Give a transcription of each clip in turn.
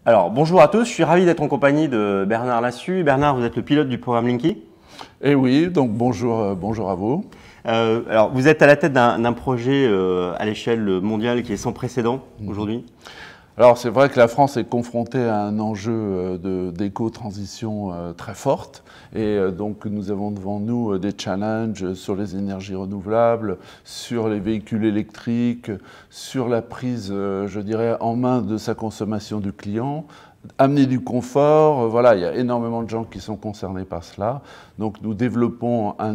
Alors, bonjour à tous, je suis ravi d'être en compagnie de Bernard Lassus. Bernard, vous êtes le pilote du programme Linky. Eh oui, donc bonjour, bonjour à vous. Alors, vous êtes à la tête d'un projet à l'échelle mondiale qui est sans précédent aujourd'hui. Alors c'est vrai que la France est confrontée à un enjeu d'éco-transition très forte et donc nous avons devant nous des challenges sur les énergies renouvelables, sur les véhicules électriques, sur la prise, je dirais, en main de sa consommation du client. Amener du confort, voilà, il y a énormément de gens qui sont concernés par cela. Donc nous développons un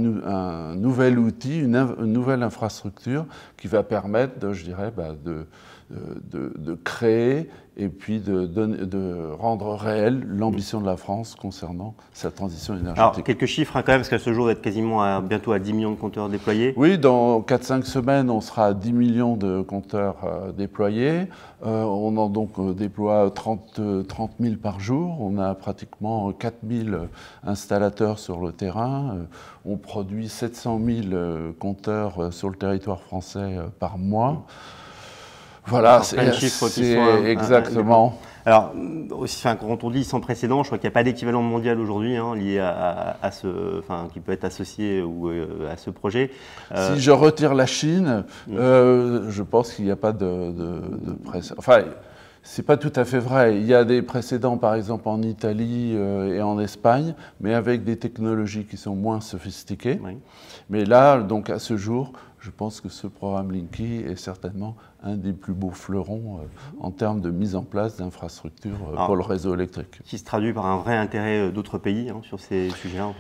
nouvel outil, une nouvelle infrastructure qui va permettre, je dirais, de créer et puis de rendre réelle l'ambition de la France concernant sa transition énergétique. Alors, quelques chiffres quand même, parce qu'à ce jour, vous êtes quasiment bientôt à 10 millions de compteurs déployés. Oui, dans 4-5 semaines, on sera à 10 millions de compteurs déployés. On en donc déploie 30 000 par jour. On a pratiquement 4 000 installateurs sur le terrain. On produit 700 000 compteurs sur le territoire français par mois. Voilà, c'est exactement. Alors, aussi, quand on dit sans précédent, je crois qu'il n'y a pas d'équivalent mondial aujourd'hui lié à qui peut être associé à ce projet. Si je retire la Chine, je pense qu'il n'y a pas de précédent. Enfin, c'est pas tout à fait vrai. Il y a des précédents, par exemple, en Italie et en Espagne, mais avec des technologies qui sont moins sophistiquées. Oui. Mais là, donc à ce jour, je pense que ce programme Linky est certainement un des plus beaux fleurons en termes de mise en place d'infrastructures pour le réseau électrique. Qui se traduit par un vrai intérêt d'autres pays sur ces sujets-là.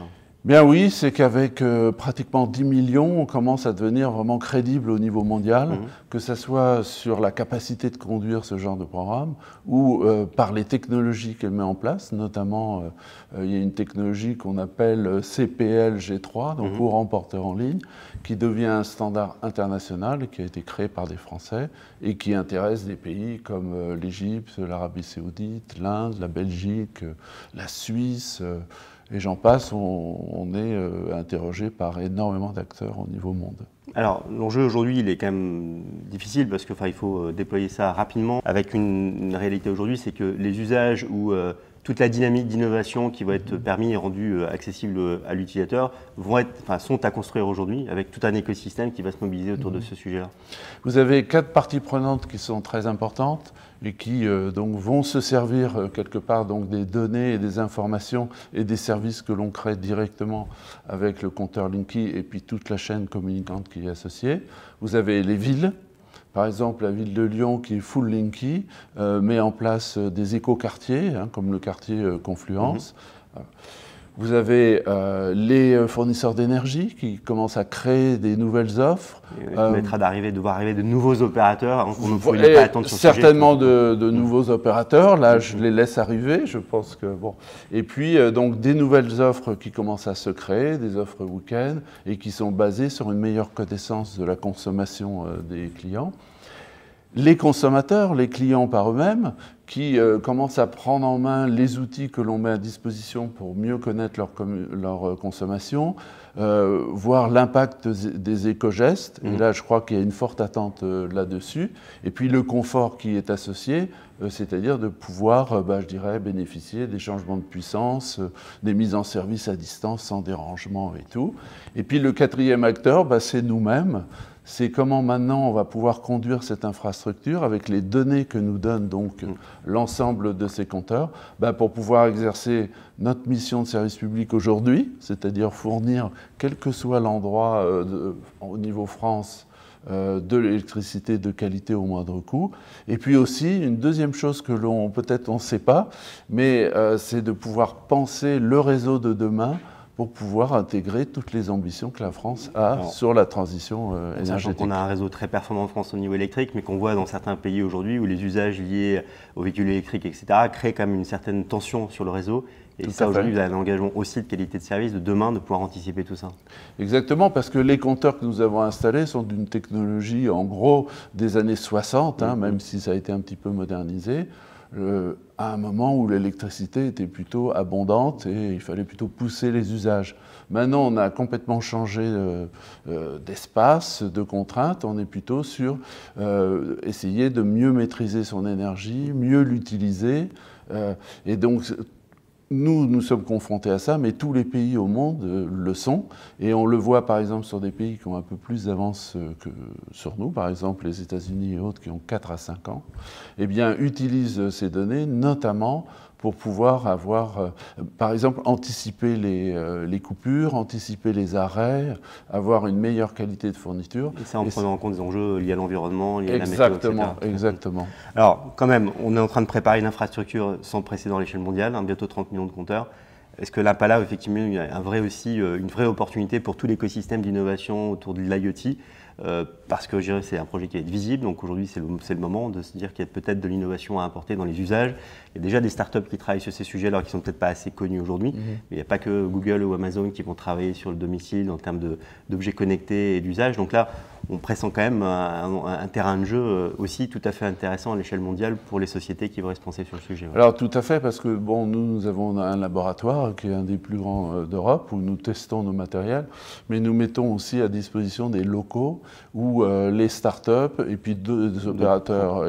Bien oui, c'est qu'avec pratiquement 10 millions, on commence à devenir vraiment crédible au niveau mondial, que ce soit sur la capacité de conduire ce genre de programme ou par les technologies qu'elle met en place. Notamment, il y a une technologie qu'on appelle CPL G3, donc courant porteur en ligne, qui devient un standard international et qui a été créé par des Français et qui intéresse des pays comme l'Égypte, l'Arabie Saoudite, l'Inde, la Belgique, la Suisse. Et j'en passe, on est interrogé par énormément d'acteurs au niveau monde. Alors, l'enjeu aujourd'hui, il est quand même difficile parce qu'il faut déployer ça rapidement. Avec une réalité aujourd'hui, c'est que les usages où toute la dynamique d'innovation qui va être permis et rendue accessible à l'utilisateur sont à construire aujourd'hui avec tout un écosystème qui va se mobiliser autour de ce sujet-là. Vous avez 4 parties prenantes qui sont très importantes et qui donc vont se servir quelque part donc des données et des informations et des services que l'on crée directement avec le compteur Linky et puis toute la chaîne communicante qui est associée. Vous avez les villes. Par exemple, la ville de Lyon, qui est full Linky, met en place des écoquartiers, comme le quartier Confluence. Vous avez les fournisseurs d'énergie qui commencent à créer des nouvelles offres. Il permettra de voir arriver de nouveaux opérateurs. On ne pouvait pas attendre sur certainement de nouveaux opérateurs. Là, je les laisse arriver. Je pense que bon. Et puis donc des nouvelles offres qui commencent à se créer, des offres week-end et qui sont basées sur une meilleure connaissance de la consommation des clients. Les consommateurs, les clients par eux-mêmes, qui commencent à prendre en main les outils que l'on met à disposition pour mieux connaître leur consommation, voir l'impact des éco-gestes. Et là, je crois qu'il y a une forte attente là-dessus. Et puis le confort qui est associé, c'est-à-dire de pouvoir, je dirais, bénéficier des changements de puissance, des mises en service à distance sans dérangement et tout. Et puis le quatrième acteur, c'est nous-mêmes. C'est comment maintenant on va pouvoir conduire cette infrastructure avec les données que nous donne donc l'ensemble de ces compteurs pour pouvoir exercer notre mission de service public aujourd'hui, c'est-à-dire fournir, quel que soit l'endroit au niveau France, de l'électricité de qualité au moindre coût. Et puis aussi, une deuxième chose que peut-être on ne sait pas, mais c'est de pouvoir penser le réseau de demain pour pouvoir intégrer toutes les ambitions que la France a sur la transition énergétique. Sachant qu'on a un réseau très performant en France au niveau électrique, mais qu'on voit dans certains pays aujourd'hui où les usages liés aux véhicules électriques, etc., créent quand même une certaine tension sur le réseau Et ça, aujourd'hui, vous avez un engagement aussi de qualité de service de demain de pouvoir anticiper tout ça. Exactement, parce que les compteurs que nous avons installés sont d'une technologie, en gros, des années 60, même si ça a été un petit peu modernisé, à un moment où l'électricité était plutôt abondante et il fallait plutôt pousser les usages. Maintenant, on a complètement changé d'espace, de contraintes. On est plutôt sur essayer de mieux maîtriser son énergie, mieux l'utiliser. Et donc, nous sommes confrontés à ça, mais tous les pays au monde le sont. Et on le voit par exemple sur des pays qui ont un peu plus d'avance que sur nous, par exemple les États-Unis et autres qui ont 4 à 5 ans, eh bien, utilisent ces données notamment pour pouvoir avoir, par exemple, anticiper les coupures, anticiper les arrêts, avoir une meilleure qualité de fourniture. Et ça en prenant en compte des enjeux liés à l'environnement, liés à la météo, etc. Exactement. Alors, quand même, on est en train de préparer une infrastructure sans précédent à l'échelle mondiale, bientôt 30 millions de compteurs. Est-ce que là, pas là, effectivement, il y a une vraie opportunité pour tout l'écosystème d'innovation autour de l'IoT parce que je dirais c'est un projet qui est visible, donc aujourd'hui c'est le moment de se dire qu'il y a peut-être de l'innovation à apporter dans les usages. Il y a déjà des startups qui travaillent sur ces sujets alors qui ne sont peut-être pas assez connus aujourd'hui, mais il n'y a pas que Google ou Amazon qui vont travailler sur le domicile en termes d'objets connectés et d'usage. Donc là, on pressent quand même un terrain de jeu aussi tout à fait intéressant à l'échelle mondiale pour les sociétés qui vont se penser sur le sujet. Alors tout à fait, parce que bon, nous avons un laboratoire qui est un des plus grands d'Europe où nous testons nos matériels, mais nous mettons aussi à disposition des locaux où les startups et puis d'autres opérateurs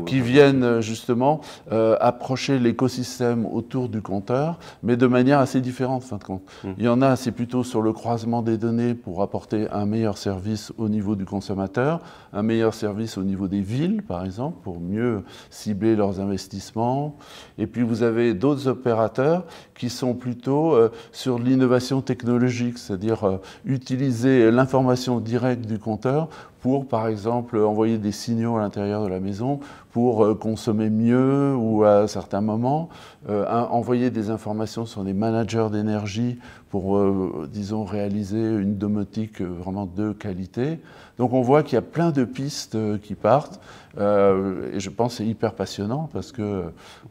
qui viennent justement approcher l'écosystème autour du compteur, mais de manière assez différente, en fin de compte. Il y en a, c'est plutôt sur le croisement des données pour apporter un meilleur service au niveau du consommateur, un meilleur service au niveau des villes, par exemple, pour mieux cibler leurs investissements. Et puis vous avez d'autres opérateurs qui sont plutôt sur l'innovation technologique, c'est-à-dire utiliser l'information directe du compteur pour, par exemple, envoyer des signaux à l'intérieur de la maison pour consommer mieux ou à certains moments, envoyer des informations sur les managers d'énergie pour, disons, réaliser une domotique vraiment de qualité. Donc on voit qu'il y a plein de pistes qui partent et je pense que c'est hyper passionnant parce que,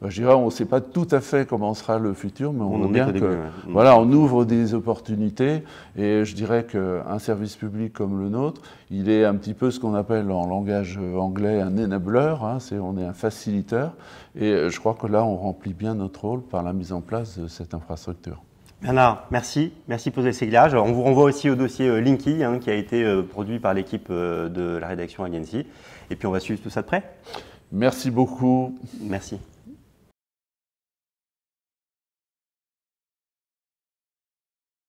je dirais, on ne sait pas tout à fait comment sera le futur, mais on voit bien que, voilà, on ouvre des opportunités et je dirais qu'un service public comme le nôtre, il est un petit peu ce qu'on appelle en langage anglais un enabler, on est un facilitateur et je crois que là on remplit bien notre rôle par la mise en place de cette infrastructure. Bernard, merci pour ces éclairages. On vous renvoie aussi au dossier Linky qui a été produit par l'équipe de la rédaction Agency et puis on va suivre tout ça de près. Merci beaucoup. Merci.